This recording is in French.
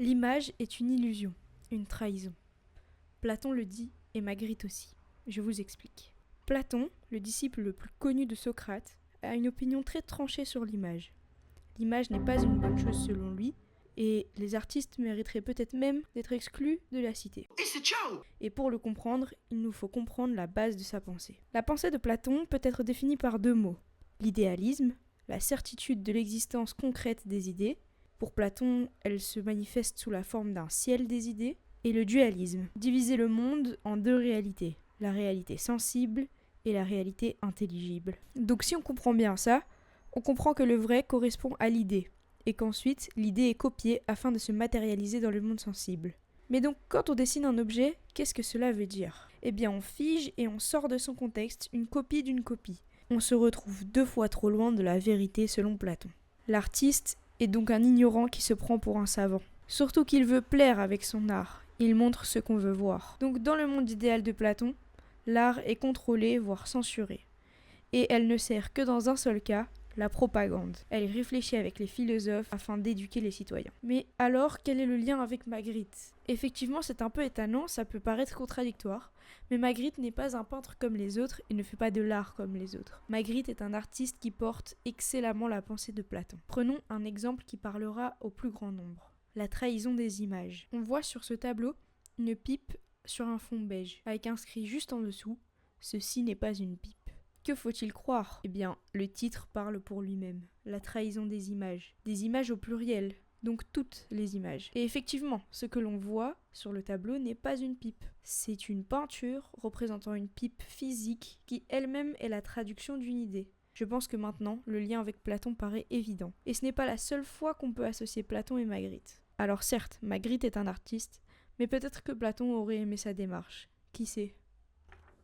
L'image est une illusion, une trahison. Platon le dit et Magritte aussi. Je vous explique. Platon, le disciple le plus connu de Socrate, a une opinion très tranchée sur l'image. L'image n'est pas une bonne chose selon lui, et les artistes mériteraient peut-être même d'être exclus de la cité. Et pour le comprendre, il nous faut comprendre la base de sa pensée. La pensée de Platon peut être définie par 2 mots. L'idéalisme, la certitude de l'existence concrète des idées. Pour Platon, elle se manifeste sous la forme d'un ciel des idées. Et le dualisme, diviser le monde en 2 réalités, la réalité sensible et la réalité intelligible. Donc si on comprend bien ça, on comprend que le vrai correspond à l'idée, et qu'ensuite l'idée est copiée afin de se matérialiser dans le monde sensible. Mais donc quand on dessine un objet, qu'est-ce que cela veut dire ? Eh bien on fige et on sort de son contexte une copie d'une copie. On se retrouve 2 fois trop loin de la vérité selon Platon. L'artiste est donc un ignorant qui se prend pour un savant. Surtout qu'il veut plaire avec son art, il montre ce qu'on veut voir. Donc dans le monde idéal de Platon, l'art est contrôlé, voire censuré. Et elle ne sert que dans un seul cas, la propagande. Elle réfléchit avec les philosophes afin d'éduquer les citoyens. Mais alors, quel est le lien avec Magritte ? Effectivement, c'est un peu étonnant, ça peut paraître contradictoire, mais Magritte n'est pas un peintre comme les autres et ne fait pas de l'art comme les autres. Magritte est un artiste qui porte excellemment la pensée de Platon. Prenons un exemple qui parlera au plus grand nombre. La trahison des images. On voit sur ce tableau une pipe sur un fond beige, avec inscrit juste en dessous « Ceci n'est pas une pipe ». Que faut-il croire ? Eh bien, le titre parle pour lui-même. La trahison des images au pluriel, donc toutes les images. Et effectivement, ce que l'on voit sur le tableau n'est pas une pipe. C'est une peinture représentant une pipe physique qui elle-même est la traduction d'une idée. Je pense que maintenant, le lien avec Platon paraît évident. Et ce n'est pas la seule fois qu'on peut associer Platon et Magritte. Alors certes, Magritte est un artiste, mais peut-être que Platon aurait aimé sa démarche. Qui sait ?